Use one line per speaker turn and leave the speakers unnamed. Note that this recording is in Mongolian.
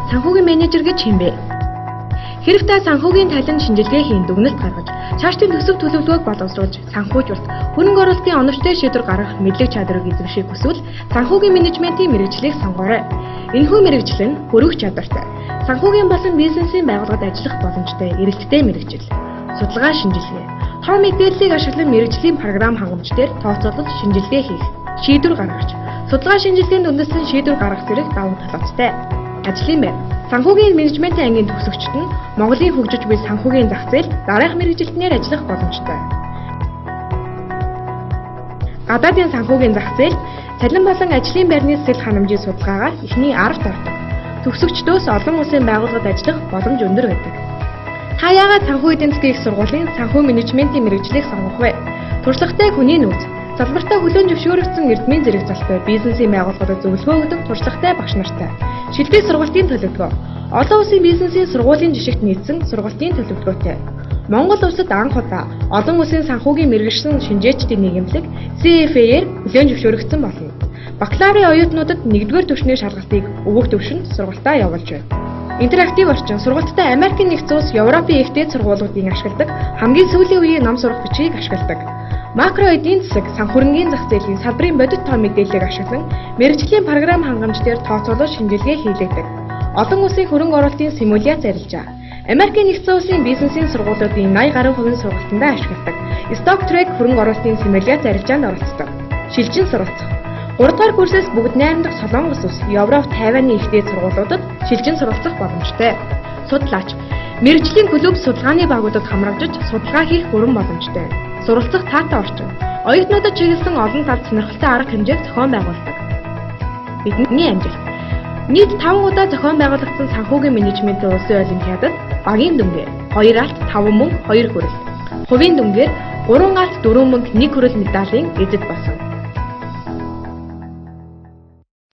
Санхүүгийн менежер гэж хэмбэ? Хэрв та санхүүгийн талын шинжилгээхийн дүгнэлт гаргаж, цаашдын төсөв төлөвлөгөөг боловсруулж, санхүүжуулалт, хөрөнгө оруулалтын оновчтой шийдвэр гаргах мэдлэг чадварыг эзэмших хүсвэл санхүүгийн менежментийн мэргэжлийг сонгоорой. Энэхүү мэргэжил нь хөрвөх чадвартай, санхүүгийн болон бизнесийн байгууллагад ажиллах боломжтой эрэлттэй мэргэжил. Судалгаа шинжилгээ. Тоо мэдээллийг ашиглан мэргэжлийн програм хангамж дээр тооцоололт шинжилгээ хийх, шийдвэр гаргаж, судалгаа шинжилгээнд үндэслэн шийдвэр гаргах зэрэг давуу талуудтай. Ажлын байр. Санхүүгийн менежментийн ангийн төгсөгчид нь Монголын хөгжиж буй санхүүгийн зах зээл дараах мэргэжилтнээр ажиллах боломжтой. Гадаадын санхүүгийн зах зээл цалин болон ажлын байрны сэтэл ханамжийн судалгаагаар эхний 10-т ордог. Төгсөгчдөөс олон улсын байгууллагад ажиллах боломж өндөр байдаг. Та яагаад санхүү эдийн засгийн их сургуулийн санхүү менежментийн мэргэжлийг сонгох вэ? Туршлагатай хүний нөөц, залбиртай хүлээн зөвшөөрөгдсөн эрдмийн зэрэг залтай бизнесийн байгууллагуудад зөвлөгөө өгдөг туршлагатай багш нартай. Шилдэг сургалтын төлөвлөгөө. Олон улсын бизнесийн сургуулийн жишгт нийцсэн сургалтын төлөвлөгөөтэй. Монгол улсад анх удаа олон улсын санхүүгийн мэргэжсэн шинжээчдийн нийгэмлэг CFA-ээр хүлээн зөвшөөрөгдсөн болно. Бакалаврын оюутнуудад 1-р түвшний шалгалтыг өвөг түвшинд сургалтаа явуулж байна. Интерактив орчин сургалттай Америкийн нэгдсэн улс, Европын ихтэй сургуулиудын ашигладаг хамгийн сүүлийн үеийн ном сурах бичгийг ашигладаг. Макро эдийн засаг, санхүүгийн зах зээлийн салбарын бодит тоо мэдээллийг ашиглан мэргэжлийн програм хангамж дээр тооцоолол шинжилгээ хийлээдэг. Олон улсын хөрөнгө оруулалтын симуляц арилжаа. Америкийн нэгдсэн улсын бизнесийн сургуулиудын 80 гаруй хувийн сургалтандаа ашигладаг. StockTrack хөрөнгө оруулалтын симуляц арилжаанд оролцдог. Шилжин суралцах. 3 дугаар курсээс бүгд найрамдах Солонгос улс, Европ, Тайваны ихтэй сургуулиудад шилжин суралцах боломжтой. Судлаач. Мэргэжлийн клуб судалгааны багуудад хамрагдаж судалгаа хийх бүрэн боломжтой. Суралцах таатай орчин. Оюутнуудад чиглэсэн олон талд сонирхолтой арга хэмжээг зохион байгуулдаг. Бидний амжилт. Нийт 5 удаа зохион байгуулагдсан санхүүгийн менежментийн улсын олимпиадад багийн дүнгээр 2 алт, 5 мөнх, 2 хүрэл. Хувийн дүнгээр 3 алт, 4 мөнх, 1 хүрэл медалийн эзэд болсон.